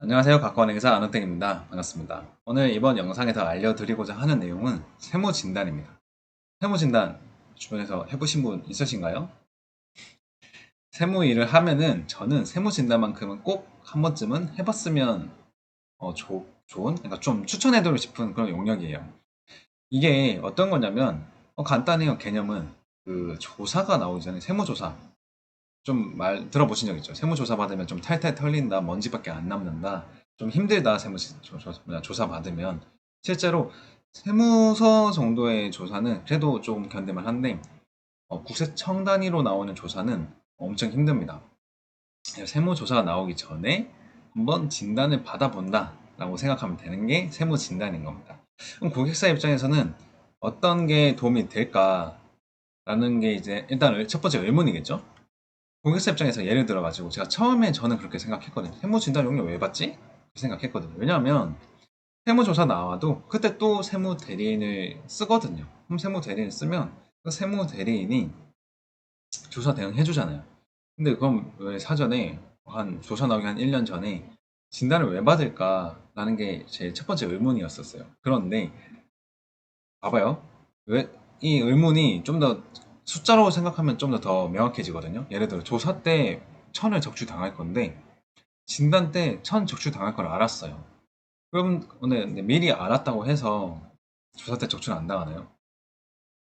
안녕하세요. 각관행사 안은택입니다. 반갑습니다. 오늘 이번 영상에서 알려드리고자 하는 내용은 세무진단입니다. 세무진단 주변에서 해보신 분 있으신가요? 세무 일을 하면은 저는 세무진단만큼은 꼭 한 번쯤은 해봤으면 좋은, 그러니까 좀 추천해드리고 싶은 그런 용역이에요. 이게 어떤 거냐면 간단해요. 개념은 그 조사가 나오기 전에 세무조사 좀 말 들어보신 적 있죠? 세무조사 받으면 좀 탈탈 털린다, 먼지밖에 안 남는다, 좀 힘들다, 조사 받으면. 실제로 세무서 정도의 조사는 그래도 좀 견딜만 한데, 국세청 단위로 나오는 조사는 엄청 힘듭니다. 세무조사가 나오기 전에 한번 진단을 받아본다 라고 생각하면 되는 게 세무진단인 겁니다. 그럼 고객사 입장에서는 어떤 게 도움이 될까라는 게 이제 일단 첫 번째 의문이겠죠? 고객사 입장에서 예를 들어가지고 제가 처음에 저는 그렇게 생각했거든요. 세무진단 용역 왜 받지? 그렇게 생각했거든요. 왜냐하면 세무조사 나와도 그때 또 세무대리인을 쓰거든요. 그럼 세무대리인 쓰면 그 세무대리인이 조사 대응 해주잖아요. 근데 그럼 왜 사전에 한 조사 나오기 한 1년 전에 진단을 왜 받을까라는 게 제 첫 번째 의문이었었어요. 그런데 봐봐요. 왜 이 의문이 좀 더 숫자로 생각하면 좀 더 명확해지거든요. 예를 들어 조사 때 천을 적출당할 건데 진단 때 천 적출당할 걸 알았어요. 그럼 근데 미리 알았다고 해서 조사 때 적출 안 당하나요?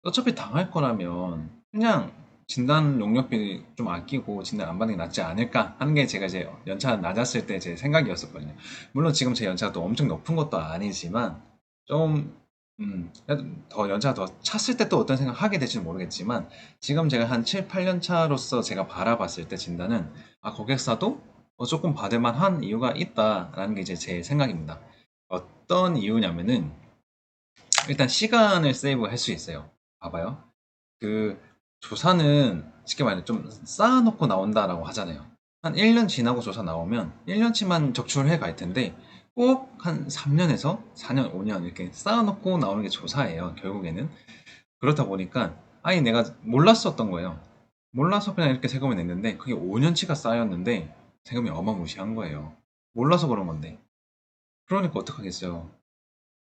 어차피 당할 거라면 그냥 진단 용역비 좀 아끼고 진단 안 받는 게 낫지 않을까 하는 게 제가 이제 연차 낮았을 때 제 생각이었었거든요. 물론 지금 제 연차가 또 엄청 높은 것도 아니지만 좀 그래도 더 연차가 더 찼을 때 또 어떤 생각 하게 될지는 모르겠지만 지금 제가 한 7, 8년 차로서 제가 바라봤을 때 진단은 고객사도 조금 받을 만한 이유가 있다라는 게 이제 제 생각입니다. 어떤 이유냐면은 일단 시간을 세이브 할 수 있어요. 봐봐요. 그 조사는 쉽게 말해 좀 쌓아놓고 나온다라고 하잖아요. 한 1년 지나고 조사 나오면 1년치만 적출해 갈 텐데 꼭 한 3년에서 4년, 5년 이렇게 쌓아놓고 나오는 게 조사예요. 결국에는. 그렇다 보니까 아니 내가 몰랐었던 거예요. 몰라서 그냥 이렇게 세금을 냈는데 그게 5년치가 쌓였는데 세금이 어마무시한 거예요. 몰라서 그런 건데. 그러니까 어떡하겠어요.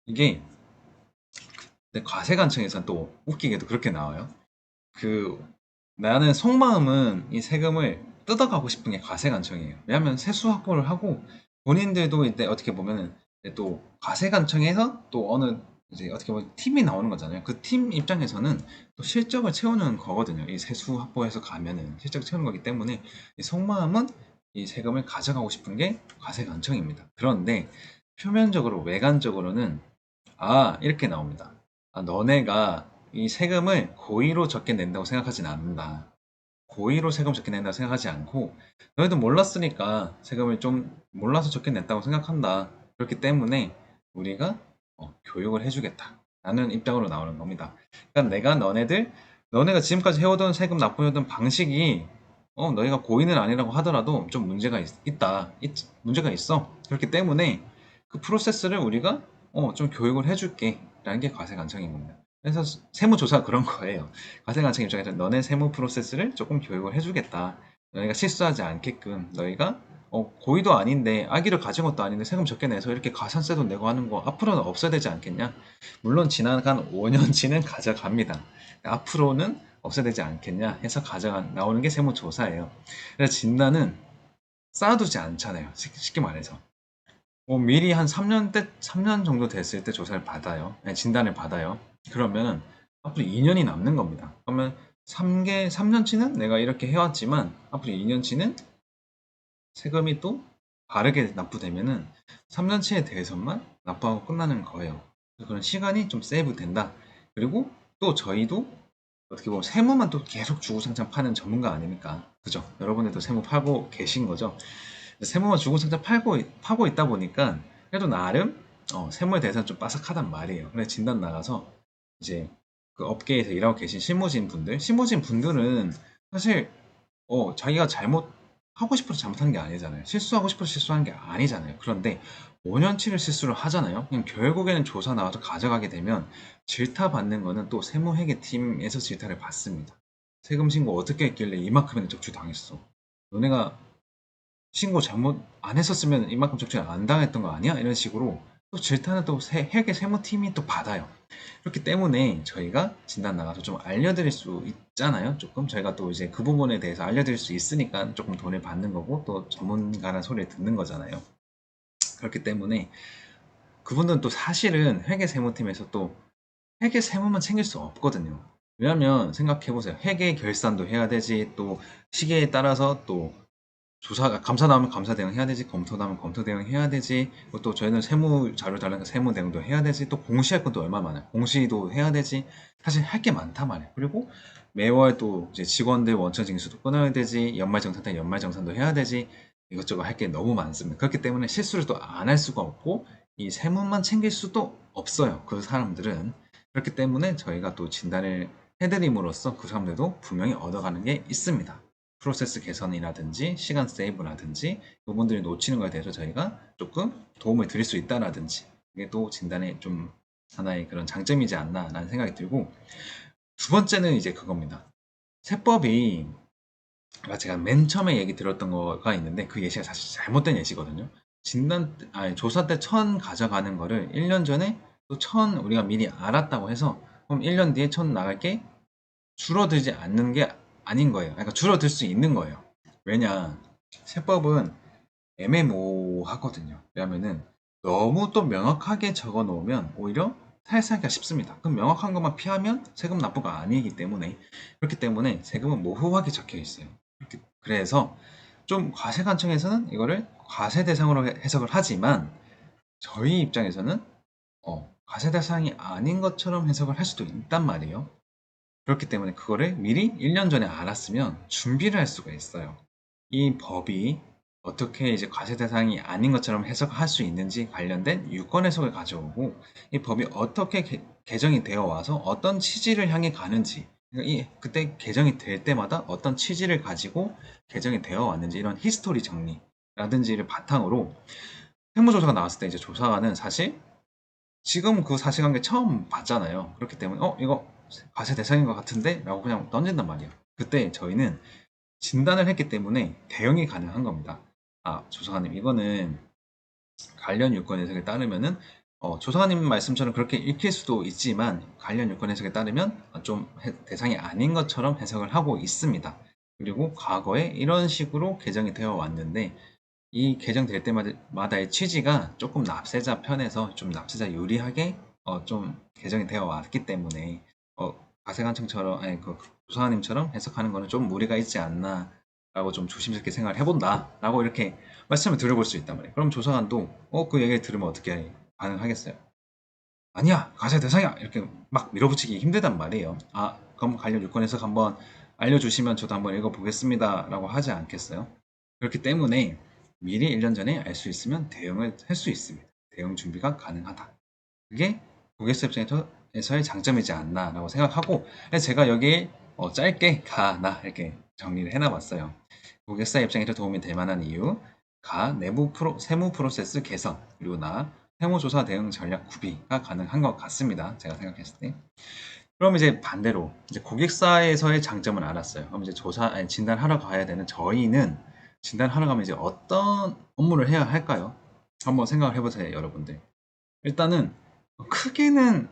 이게 근데 과세관청에서는 또 웃기게도 그렇게 나와요. 그 나는 속마음은 이 세금을 뜯어가고 싶은 게 과세관청이에요. 왜냐하면 세수 확보를 하고 본인들도 이제 어떻게 보면은 이제 또 과세관청에서 또 어느 이제 어떻게 보면 팀이 나오는 거잖아요. 그 팀 입장에서는 또 실적을 채우는 거거든요. 이 세수 확보해서 가면은 실적을 채우는 거기 때문에 이 속마음은 이 세금을 가져가고 싶은 게 과세관청입니다. 그런데 표면적으로 외관적으로는 이렇게 나옵니다. 너네가 이 세금을 고의로 적게 낸다고 생각하진 않는다. 고의로 세금 적게 낸다고 생각하지 않고, 너희도 몰랐으니까 세금을 좀 몰라서 적게 냈다고 생각한다. 그렇기 때문에 우리가 교육을 해주겠다. 라는 입장으로 나오는 겁니다. 그러니까 너네가 지금까지 해오던 세금 납부해오던 방식이 너희가 고의는 아니라고 하더라도 좀 문제가 있어. 그렇기 때문에 그 프로세스를 우리가 좀 교육을 해줄게. 라는 게 과세관청인 겁니다. 그래서 세무조사 그런 거예요. 과세관청 입장에서 너네 세무 프로세스를 조금 교육을 해주겠다. 너희가 실수하지 않게끔 너희가 고의도 아닌데 악의를 가진 것도 아닌데 세금 적게 내서 이렇게 가산세도 내고 하는 거 앞으로는 없어야 되지 않겠냐? 물론 지나간 5년치는 가져갑니다. 앞으로는 없어야 되지 않겠냐 해서 나오는 게 세무조사예요. 그래서 진단은 쌓아두지 않잖아요. 쉽게 말해서. 미리 한 3년 정도 됐을 때 조사를 받아요. 아니, 진단을 받아요. 그러면 앞으로 2년이 남는 겁니다. 그러면 3년치는 내가 이렇게 해왔지만 앞으로 2년치는 세금이 또 바르게 납부되면은 3년치에 대해서만 납부하고 끝나는 거예요. 그런 시간이 좀 세이브 된다. 그리고 또 저희도 어떻게 보면 세무만 또 계속 주구장창 파는 전문가 아닙니까? 그죠? 여러분들도 세무 팔고 계신 거죠? 세무만 주구장창 파고 있다 보니까 그래도 나름 세무에 대해서는 좀 빠삭하단 말이에요. 그래 진단 나가서 이제 그 업계에서 일하고 계신 실무진 분들은 사실 자기가 하고 싶어서 잘못하는 게 아니잖아요. 실수하고 싶어서 실수하는 게 아니잖아요. 그런데 5년치를 실수를 하잖아요. 그럼 결국에는 조사 나와서 가져가게 되면 질타 받는 거는 또 세무회계팀에서 질타를 받습니다. 세금 신고 어떻게 했길래 이만큼이나 적출 당했어. 너네가 신고 잘못 안 했었으면 이만큼 적중 안 당했던 거 아니야? 이런 식으로 또 질타는 또 회계 세무팀이 또 받아요. 그렇기 때문에 저희가 진단 나가서 좀 알려드릴 수 있잖아요. 조금 저희가 또 이제 그 부분에 대해서 알려드릴 수 있으니까 조금 돈을 받는 거고 또 전문가라는 소리를 듣는 거잖아요. 그렇기 때문에 그분들은 또 사실은 회계 세무팀에서 또 회계 세무만 챙길 수 없거든요. 왜냐면 생각해보세요. 회계 결산도 해야 되지, 또 시기에 따라서 또 조사가 감사 나오면 감사 대응 해야 되지, 검토 나오면 검토 대응 해야 되지, 또 저희는 세무 자료 달라니까 세무 대응도 해야 되지, 또 공시할 것도 얼마 많아요. 공시도 해야 되지. 사실 할 게 많단 말이에요. 그리고 매월 또 이제 직원들 원천 징수도 끊어야 되지, 연말정산 때 연말정산도 해야 되지, 이것저것 할 게 너무 많습니다. 그렇기 때문에 실수를 또 안 할 수가 없고 이 세무만 챙길 수도 없어요. 그 사람들은. 그렇기 때문에 저희가 또 진단을 해드림으로써 그 사람들도 분명히 얻어가는 게 있습니다. 프로세스 개선이라든지 시간 세이브라든지 부분들이 놓치는 거에 대해서 저희가 조금 도움을 드릴 수 있다라든지 이게 또 진단의 좀 하나의 그런 장점이지 않나라는 생각이 들고, 두 번째는 이제 그겁니다. 세법이 제가 맨 처음에 얘기 들었던 거가 있는데 그 예시가 사실 잘못된 예시거든요. 조사 때 1000 가져가는 거를 1년 전에 또 1000 우리가 미리 알았다고 해서 그럼 1년 뒤에 1000 나갈 게 줄어들지 않는 게 아닌 거예요. 그러니까 줄어들 수 있는 거예요. 왜냐, 세법은 애매모호하거든요. 왜냐면은 너무 또 명확하게 적어 놓으면 오히려 탈세하기가 쉽습니다. 그럼 명확한 것만 피하면 세금 납부가 아니기 때문에, 그렇기 때문에 세금은 모호하게 적혀 있어요. 그래서 좀 과세관청에서는 이거를 과세 대상으로 해석을 하지만 저희 입장에서는 과세 대상이 아닌 것처럼 해석을 할 수도 있단 말이에요. 그렇기 때문에 그거를 미리 1년 전에 알았으면 준비를 할 수가 있어요. 이 법이 어떻게 이제 과세 대상이 아닌 것처럼 해석할 수 있는지 관련된 유권 해석을 가져오고, 이 법이 어떻게 개정이 되어 와서 어떤 취지를 향해 가는지, 그러니까 그때 개정이 될 때마다 어떤 취지를 가지고 개정이 되어 왔는지 이런 히스토리 정리라든지를 바탕으로 세무조사가 나왔을 때 이제 조사관은 사실 지금 그 사실관계 처음 봤잖아요. 그렇기 때문에 이거 과세 대상인 것 같은데? 라고 그냥 던진단 말이에요. 그때 저희는 진단을 했기 때문에 대응이 가능한 겁니다. 조사관님, 이거는 관련 유권 해석에 따르면은 조사관님 말씀처럼 그렇게 읽힐 수도 있지만 관련 유권 해석에 따르면 좀 대상이 아닌 것처럼 해석을 하고 있습니다. 그리고 과거에 이런 식으로 개정이 되어 왔는데 이 개정될 때마다의 취지가 조금 납세자 편에서 좀 납세자 유리하게 좀 개정이 되어 왔기 때문에 과세관청처럼 아니 그 조사관님처럼 해석하는 거는 좀 무리가 있지 않나 라고 좀 조심스럽게 생각을 해본다 라고 이렇게 말씀을 드려볼 수 있단 말이에요. 그럼 조사관도 그 얘기를 들으면 어떻게 반응하겠어요? 아니야, 과세 대상이야, 이렇게 막 밀어붙이기 힘들단 말이에요. 그럼 관련 유권 해석 한번 알려주시면 저도 한번 읽어보겠습니다 라고 하지 않겠어요? 그렇기 때문에 미리 1년 전에 알 수 있으면 대응을 할 수 있습니다. 대응 준비가 가능하다. 그게 고객사 입장에서의 장점이지 않나 라고 생각하고, 제가 여기 짧게 가나 이렇게 정리를 해놔봤어요. 고객사 입장에서 도움이 될 만한 이유, 내부 세무 프로세스 개선, 그리고 세무조사 대응 전략 구비가 가능한 것 같습니다. 제가 생각했을 때. 그럼 이제 반대로 이제 고객사에서의 장점을 알았어요. 그럼 이제 진단하러 가야 되는 저희는 진단하러 가면 이제 어떤 업무를 해야 할까요? 한번 생각을 해보세요, 여러분들. 일단은 크게는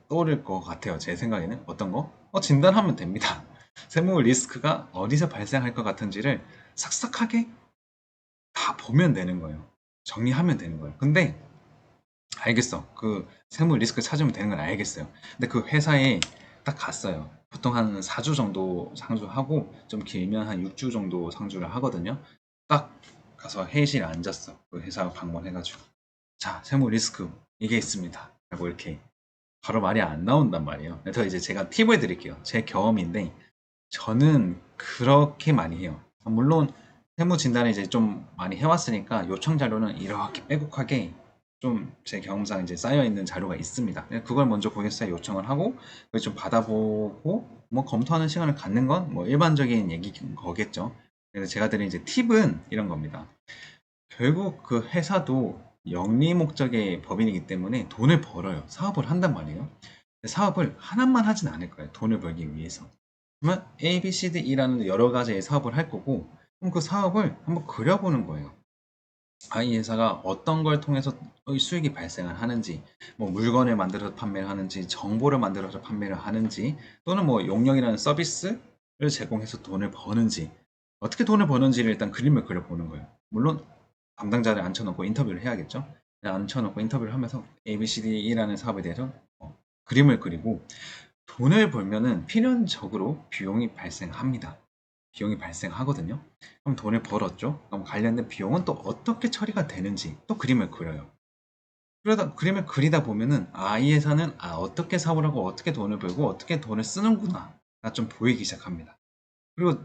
떠오를 것 같아요. 제 생각에는 어떤 거? 진단하면 됩니다. 세무 리스크가 어디서 발생할 것 같은지를 싹싹하게 다 보면 되는 거예요. 정리하면 되는 거예요. 근데 알겠어. 그 세무 리스크 찾으면 되는 건 알겠어요. 근데 그 회사에 딱 갔어요. 보통 한 4주 정도 상주하고 좀 길면 한 6주 정도 상주를 하거든요. 딱 가서 회의실에 앉았어. 그 회사 방문해가지고. 자, 세무 리스크 이게 있습니다. 라고 이렇게 바로 말이 안 나온단 말이에요. 그래서 이제 제가 팁을 드릴게요. 제 경험인데 저는 그렇게 많이 해요. 물론 세무 진단을 이제 좀 많이 해왔으니까 요청 자료는 이렇게 빼곡하게 좀 제 경험상 이제 쌓여 있는 자료가 있습니다. 그걸 먼저 고객사에 요청을 하고 그걸 좀 받아보고 뭐 검토하는 시간을 갖는 건 뭐 일반적인 얘기인 거겠죠. 그래서 제가 드린 이제 팁은 이런 겁니다. 결국 그 회사도 영리 목적의 법인이기 때문에 돈을 벌어요. 사업을 한단 말이에요. 사업을 하나만 하진 않을 거예요. 돈을 벌기 위해서. 그러면 A, B, C, D, E라는 여러 가지의 사업을 할 거고 그럼 그 사업을 한번 그려보는 거예요. 이 회사가 어떤 걸 통해서 수익이 발생을 하는지, 뭐 물건을 만들어서 판매를 하는지, 정보를 만들어서 판매를 하는지, 또는 뭐 용역이라는 서비스를 제공해서 돈을 버는지, 어떻게 돈을 버는지를 일단 그림을 그려보는 거예요. 물론 담당자를 앉혀놓고 인터뷰를 해야겠죠. 앉혀놓고 인터뷰를 하면서 ABCD라는 사업에 대해서 그림을 그리고, 돈을 벌면은 필연적으로 비용이 발생합니다. 비용이 발생하거든요. 그럼 돈을 벌었죠. 그럼 관련된 비용은 또 어떻게 처리가 되는지 또 그림을 그려요. 그러다 그림을 그리다 보면은 이 회사는 어떻게 사업을 하고 어떻게 돈을 벌고 어떻게 돈을 쓰는구나가 좀 보이기 시작합니다. 그리고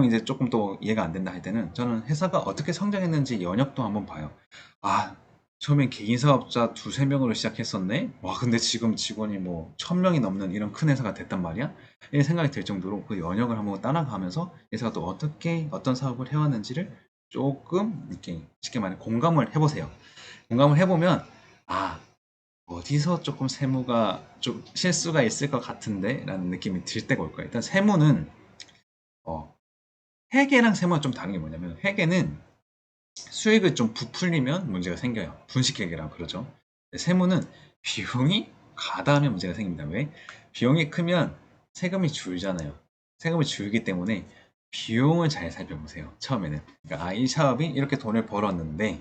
이제 조금 또 이해가 안 된다 할 때는 저는 회사가 어떻게 성장했는지 연역도 한번 봐요. 아, 처음엔 개인 사업자 두세 명으로 시작했었네? 와, 근데 지금 직원이 뭐 1000명이 넘는 이런 큰 회사가 됐단 말이야? 이런 생각이 들 정도로 그 연역을 한번 따라가면서 회사가 또 어떤 사업을 해왔는지를 조금 이렇게 쉽게 말해 공감을 해보세요. 공감을 해보면, 아, 어디서 조금 세무가 좀 실수가 있을 것 같은데? 라는 느낌이 들 때가 올 거예요. 일단 세무는 어, 회계랑 세무가 좀 다른 게 뭐냐면 회계는 수익을 좀 부풀리면 문제가 생겨요. 분식회계라고 그러죠. 세무는 비용이 가다하면 문제가 생깁니다. 왜? 비용이 크면 세금이 줄잖아요. 세금이 줄기 때문에 비용을 잘 살펴보세요. 처음에는. 그러니까 이 사업이 이렇게 돈을 벌었는데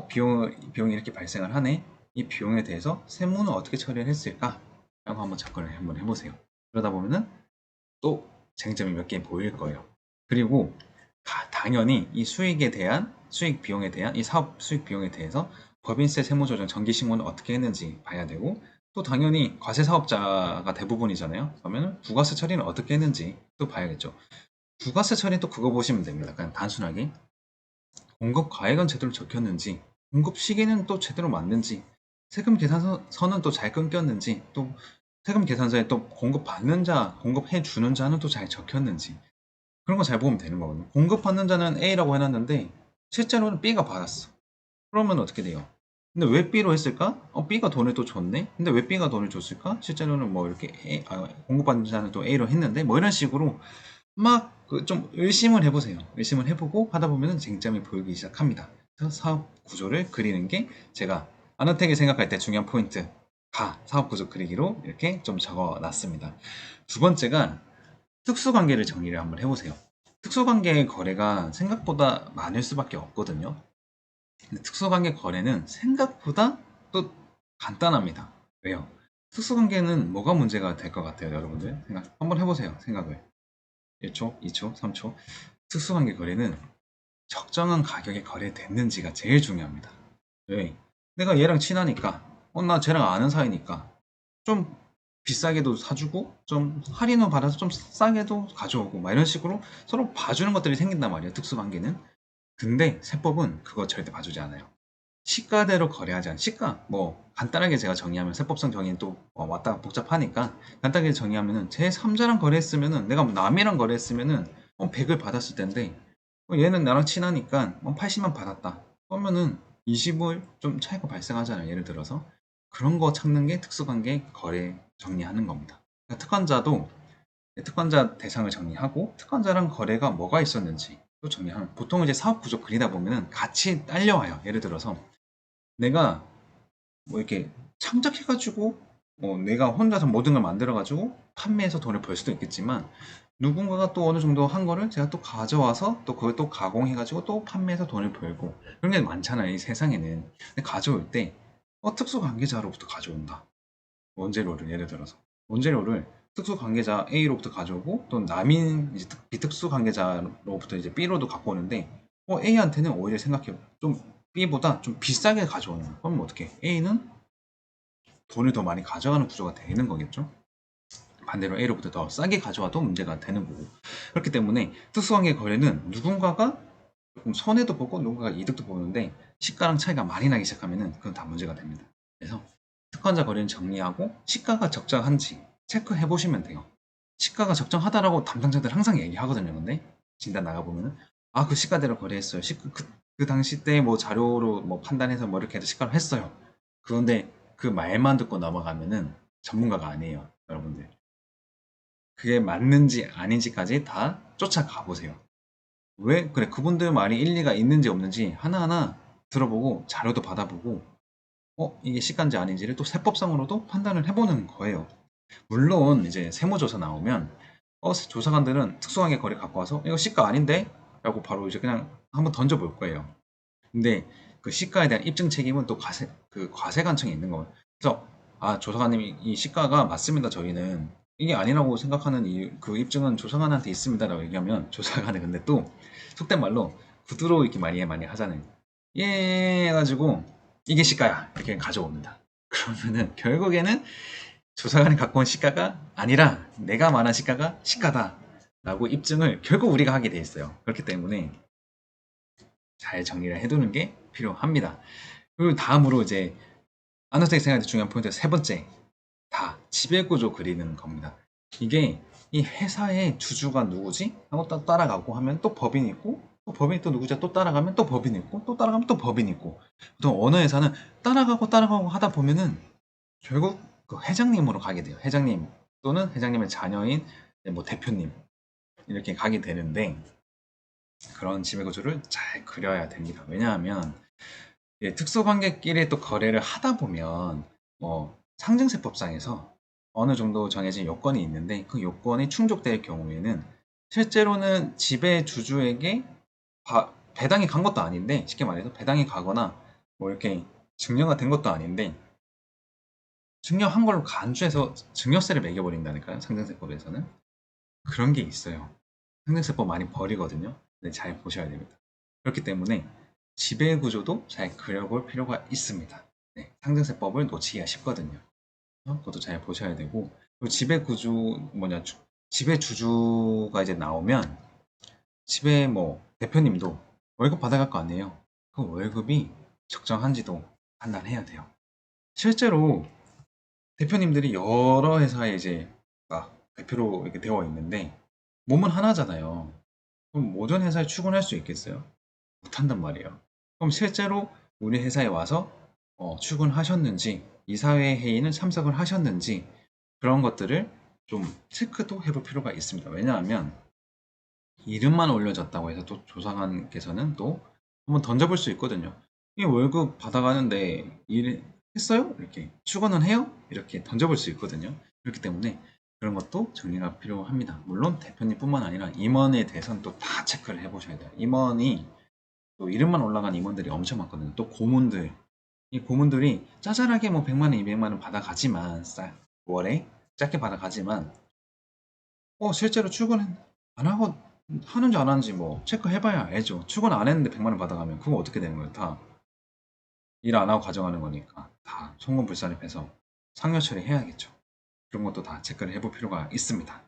비용이 이렇게 발생을 하네. 이 비용에 대해서 세무는 어떻게 처리를 했을까? 라고 한번 접근을 한번 해보세요. 그러다 보면은 또 쟁점이 몇 개 보일 거예요. 그리고 당연히 이 수익 비용에 대한 이 사업 수익 비용에 대해서 법인세 세무조정 정기신고는 어떻게 했는지 봐야 되고 또 당연히 과세 사업자가 대부분이잖아요. 그러면 부가세 처리는 어떻게 했는지 또 봐야겠죠. 부가세 처리는 또 그거 보시면 됩니다. 그냥 단순하게 공급 가액은 제대로 적혔는지 공급 시기는 또 제대로 맞는지 세금 계산서는 또 잘 끊겼는지 또 세금 계산서에 또 공급받는 자, 공급해 주는 자는 또 잘 적혔는지 그런 거 잘 보면 되는 거거든요. 공급받는 자는 A라고 해놨는데 실제로는 B가 받았어. 그러면 어떻게 돼요? 근데 왜 B로 했을까? B가 돈을 또 줬네? 근데 왜 B가 돈을 줬을까? 실제로는 뭐 이렇게 공급받는 자는 또 A로 했는데 뭐 이런 식으로 막 좀 의심을 해보세요. 의심을 해보고 하다 보면 쟁점이 보이기 시작합니다. 그래서 사업 구조를 그리는 게 제가 아나텍이 생각할 때 중요한 포인트 사업 구조 그리기로 이렇게 좀 적어 놨습니다. 두 번째가 특수관계를 정리를 한번 해보세요. 특수관계 거래가 생각보다 많을 수밖에 없거든요. 근데 특수관계 거래는 생각보다 또 간단합니다. 왜요? 특수관계는 뭐가 문제가 될 것 같아요, 여러분들? 한번 해보세요, 생각을. 1초, 2초, 3초. 특수관계 거래는 적정한 가격에 거래됐는지가 제일 중요합니다. 왜? 내가 얘랑 친하니까, 나 쟤랑 아는 사이니까, 좀 비싸게도 사주고, 좀 할인을 받아서 좀 싸게도 가져오고, 막 이런 식으로 서로 봐주는 것들이 생긴단 말이에요, 특수관계는. 근데 세법은 그거 절대 봐주지 않아요. 시가대로 거래하지 않아요. 시가, 뭐, 간단하게 제가 정의하면, 세법상 정의는 또 왔다가 복잡하니까, 간단하게 정의하면은, 제3자랑 거래했으면은, 내가 남이랑 거래했으면은, 100을 받았을 텐데, 얘는 나랑 친하니까 80만 받았다. 그러면은 20을 좀 차이가 발생하잖아요. 예를 들어서. 그런 거 찾는 게 특수관계 거래 정리하는 겁니다. 그러니까 특권자 대상을 정리하고 특권자랑 거래가 뭐가 있었는지 또 정리하면 보통 이제 사업 구조 그리다 보면은 같이 딸려와요. 예를 들어서 내가 뭐 이렇게 창작해가지고 내가 혼자서 모든 걸 만들어가지고 판매해서 돈을 벌 수도 있겠지만 누군가가 또 어느 정도 한 거를 제가 또 가져와서 또 그걸 또 가공해가지고 또 판매해서 돈을 벌고 그런 게 많잖아요. 이 세상에는. 근데 가져올 때 특수 관계자로부터 가져온다. 원재료를 예를 들어서 원재료를 특수 관계자 A로부터 가져오고 또 남인 이제 비특수 관계자로부터 이제 B로도 갖고 오는데 A한테는 오히려 생각해요. 좀 B보다 좀 비싸게 가져오는 거. 그럼 어떻게? A는 돈을 더 많이 가져가는 구조가 되는 거겠죠? 반대로 A로부터 더 싸게 가져와도 문제가 되는 거고. 그렇기 때문에 특수관계 거래는 누군가가 조금 손해도 보고 누군가가 이득도 보는데 시가랑 차이가 많이 나기 시작하면은 그건 다 문제가 됩니다. 그래서 특권자 거래는 정리하고 시가가 적정한지 체크해 보시면 돼요. 시가가 적정하다라고 담당자들 항상 얘기하거든요. 근데 진단 나가보면은 그 시가대로 거래했어요. 그 당시 때 뭐 자료로 뭐 판단해서 뭐 이렇게 해서 시가로 했어요. 그런데 그 말만 듣고 넘어가면은 전문가가 아니에요. 여러분들. 그게 맞는지 아닌지까지 다 쫓아가 보세요. 왜 그래 그분들 말이 일리가 있는지 없는지 하나하나 들어보고 자료도 받아보고 이게 시가인지 아닌지를 또 세법상으로도 판단을 해보는 거예요. 물론 이제 세무조사 나오면 조사관들은 특수하게 거래 갖고 와서 이거 시가 아닌데? 라고 바로 이제 그냥 한번 던져볼 거예요. 근데 그 시가에 대한 입증 책임은 또 과세관청에 있는 거예요. 그래서 조사관님이 이 시가가 맞습니다. 저희는 이게 아니라고 생각하는 그 입증은 조사관한테 있습니다라고 얘기하면 조사관은 근데 또 속된 말로 구두로 이렇게 많이 하잖아요. 예 해가지고 이게 시가야 이렇게 가져옵니다. 그러면은 결국에는 조사관이 갖고 온 시가가 아니라 내가 말한 시가가 시가다 라고 입증을 결국 우리가 하게 돼 있어요. 그렇기 때문에 잘 정리를 해두는 게 필요합니다. 그리고 다음으로 이제 아나스텍 생활의 중요한 포인트 세 번째, 다 지배구조 그리는 겁니다. 이게 이 회사의 주주가 누구지? 하고 또 따라가고 하면 또 법인이 있고 또 법인이 또 누구지? 또 따라가면 또 법인이 있고 또 따라가면 또 법인이 있고 보통 어느 회사는 따라가고 하다 보면은 결국 그 회장님으로 가게 돼요. 회장님 또는 회장님의 자녀인 뭐 대표님 이렇게 가게 되는데 그런 지배구조를 잘 그려야 됩니다. 왜냐하면 특수관계끼리 또 거래를 하다 보면 상증세법상에서 어느 정도 정해진 요건이 있는데 그 요건이 충족될 경우에는 실제로는 지배주주에게 배당이 간 것도 아닌데 쉽게 말해서 배당이 가거나 뭐 이렇게 증여가 된 것도 아닌데 증여한 걸로 간주해서 증여세를 매겨버린다니까요. 상증세법에서는 그런 게 있어요. 상증세법 많이 버리거든요. 근데 잘 보셔야 됩니다. 그렇기 때문에 지배구조도 잘 그려볼 필요가 있습니다. 네, 상증세법을 놓치기가 쉽거든요. 그것도 잘 보셔야 되고 그리고 지배주주가 이제 나오면 지배 뭐 대표님도 월급 받아갈 거 아니에요. 그 월급이 적정한지도 판단해야 돼요. 실제로 대표님들이 여러 회사에 이제 대표로 이렇게 되어 있는데 몸은 하나잖아요. 그럼 모든 회사에 출근할 수 있겠어요? 못한단 말이에요. 그럼 실제로 우리 회사에 와서 출근하셨는지, 이사회 회의는 참석을 하셨는지 그런 것들을 좀 체크도 해볼 필요가 있습니다. 왜냐하면 이름만 올려졌다고 해서 또 조사관께서는 또 한번 던져볼 수 있거든요. 이 월급 받아가는데 일 했어요? 이렇게 출근은 해요? 이렇게 던져볼 수 있거든요. 그렇기 때문에 그런 것도 정리가 필요합니다. 물론 대표님뿐만 아니라 임원에 대해서는 또 다 체크를 해보셔야 돼요. 임원이 또 이름만 올라간 임원들이 엄청 많거든요. 또 고문들. 이 고문들이 짜잘하게 뭐 100만 원, 200만 원 받아가지만 월에 짧게 받아가지만 실제로 출근 안 하고 하는지 안 하는지 뭐 체크해봐야 알죠. 출근 안 했는데 100만 원 받아가면 그거 어떻게 되는 거예요? 다 일 안 하고 가져가는 거니까 다 송금불산입해서 상여 처리해야겠죠. 그런 것도 다 체크를 해볼 필요가 있습니다.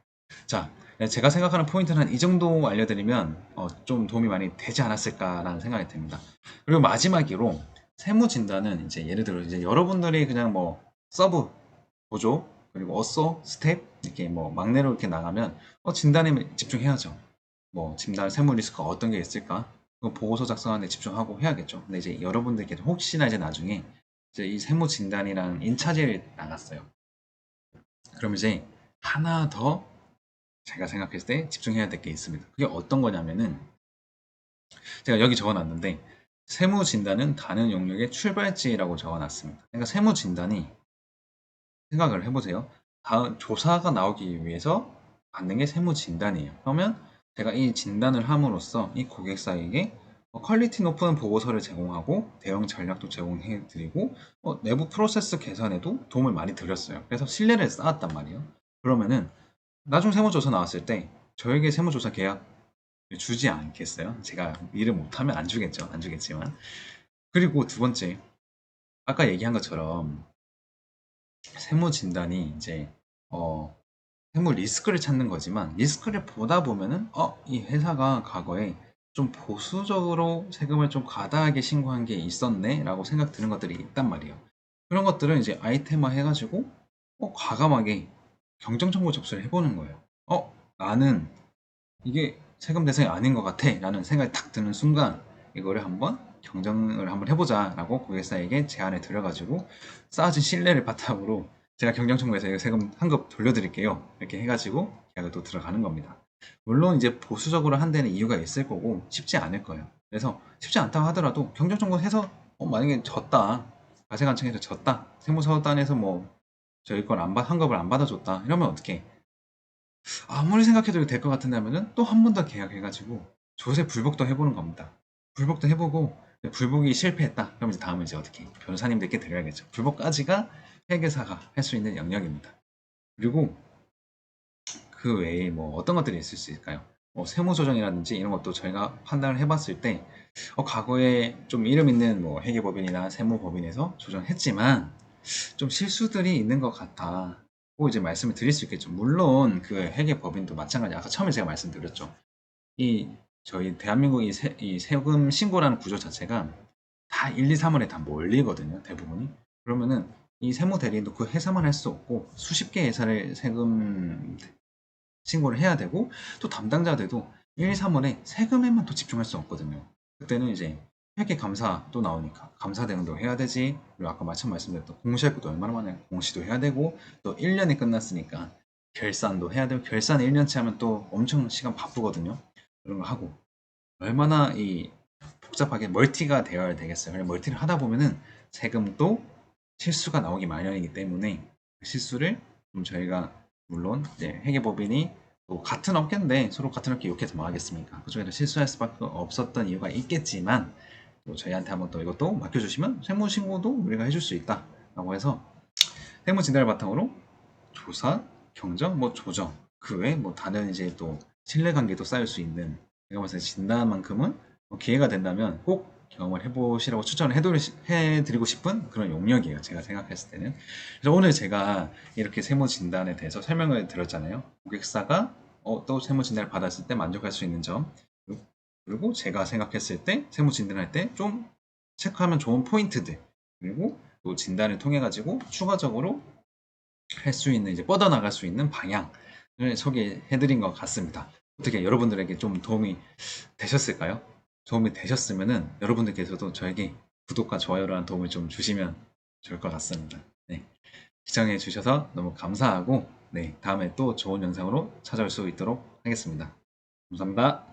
자, 제가 생각하는 포인트는 한 이 정도 알려드리면 좀 도움이 많이 되지 않았을까라는 생각이 듭니다. 그리고 마지막으로 세무 진단은 이제 예를 들어 이제 여러분들이 그냥 뭐 서브 보조 그리고 어쏘 스텝 이렇게 뭐 막내로 이렇게 나가면 진단에 집중해야죠. 뭐 진단 세무 리스크가 어떤 게 있을까? 그 보고서 작성하는 데 집중하고 해야겠죠. 근데 이제 여러분들께 혹시나 이제 나중에 이제 이 세무 진단이랑 인차제를 나갔어요. 그럼 이제 하나 더 제가 생각했을 때 집중해야 될 게 있습니다. 그게 어떤 거냐면은 제가 여기 적어놨는데 세무진단은 다른 영역의 출발지라고 적어놨습니다. 그러니까 세무진단이 생각을 해보세요. 다음 조사가 나오기 위해서 받는 게 세무진단이에요. 그러면 제가 이 진단을 함으로써 이 고객사에게 퀄리티 높은 보고서를 제공하고 대응 전략도 제공해드리고 내부 프로세스 개선에도 도움을 많이 드렸어요. 그래서 신뢰를 쌓았단 말이에요. 그러면은 나중 세무조사 나왔을 때 저에게 세무조사 계약 주지 않겠어요? 제가 일을 못하면 안 주겠죠. 안 주겠지만. 그리고 두 번째, 아까 얘기한 것처럼 세무 진단이 이제 세무 리스크를 찾는 거지만 리스크를 보다 보면은 이 회사가 과거에 좀 보수적으로 세금을 좀 과다하게 신고한 게 있었네 라고 생각 드는 것들이 있단 말이에요. 그런 것들은 이제 아이템화 해가지고 과감하게 경정청구 접수를 해보는 거예요. 나는 이게 세금 대상이 아닌 것 같아 라는 생각이 딱 드는 순간 이거를 한번 경정을 한번 해보자 라고 고객사에게 제안을 드려가지고 쌓아진 신뢰를 바탕으로 제가 경정 청구해서 세금 환급 돌려드릴게요 이렇게 해가지고 계약을 또 들어가는 겁니다. 물론 이제 보수적으로 한 데는 이유가 있을 거고 쉽지 않을 거예요. 그래서 쉽지 않다고 하더라도 경쟁정보 해서 만약에 졌다. 가세관청에서 졌다. 세무서단에서 뭐 저희 걸 환급을 안 받아줬다. 이러면 어떻게? 아무리 생각해도 될 것 같은다면은 또 한 번 더 계약해가지고 조세 불복도 해보는 겁니다. 불복도 해보고 불복이 실패했다. 그럼 이제 다음은 이제 어떻게? 변호사님들께 드려야겠죠. 불복까지가 회계사가 할 수 있는 영역입니다. 그리고 그 외에 뭐 어떤 것들이 있을 수 있을까요? 세무조정이라든지 이런 것도 저희가 판단을 해봤을 때 과거에 좀 이름 있는 뭐 회계법인이나 세무법인에서 조정했지만 좀 실수들이 있는 것 같다고 이제 말씀을 드릴 수 있겠죠. 물론 그 회계법인도 마찬가지. 아까 처음에 제가 말씀드렸죠. 이 저희 대한민국 이 세금 신고라는 구조 자체가 다 1, 2, 3월에 다 몰리거든요. 대부분이. 그러면은 이 세무대리인도 그 회사만 할 수 없고 수십 개 회사를 세금 신고를 해야 되고 또 담당자들도 1, 2, 3월에 세금에만 또 집중할 수 없거든요. 그때는 이제 회계 감사도 나오니까 감사 대응도 해야 되지. 그리고 아까 마침 말씀드렸던 공시할 것도 얼마나 많아요. 공시도 해야 되고 또 1년이 끝났으니까 결산도 해야 되고 결산 1년치 하면 또 엄청 시간 바쁘거든요. 그런 거 하고 얼마나 이 복잡하게 멀티가 되어야 되겠어요. 그래서 멀티를 하다 보면은 세금도 실수가 나오기 마련이기 때문에 그 실수를 좀 저희가 물론 이제 회계법인이 또 같은 업계인데 서로 같은 업계 욕해서 뭐 하겠습니까? 그중에서 실수할 수밖에 없었던 이유가 있겠지만 또 저희한테 한번 또 이것도 맡겨주시면 세무신고도 우리가 해줄 수 있다라고 해서 세무진단을 바탕으로 조사, 경정, 뭐 조정 그 외에 뭐 다른 이제 또 신뢰관계도 쌓일 수 있는 제가 봤을 때 진단만큼은 기회가 된다면 꼭 경험을 해보시라고 추천을 해드리고 싶은 그런 용역이에요. 제가 생각했을 때는. 그래서 오늘 제가 이렇게 세무진단에 대해서 설명을 드렸잖아요. 고객사가 또 세무진단을 받았을 때 만족할 수 있는 점 그리고 제가 생각했을 때 세무진단할 때 좀 체크하면 좋은 포인트들 그리고 또 진단을 통해 가지고 추가적으로 할 수 있는 이제 뻗어나갈 수 있는 방향을 소개해드린 것 같습니다. 어떻게 여러분들에게 좀 도움이 되셨을까요? 도움이 되셨으면은 여러분들께서도 저에게 구독과 좋아요라는 도움을 좀 주시면 좋을 것 같습니다. 네. 시청해 주셔서 너무 감사하고 네, 다음에 또 좋은 영상으로 찾아올 수 있도록 하겠습니다. 감사합니다.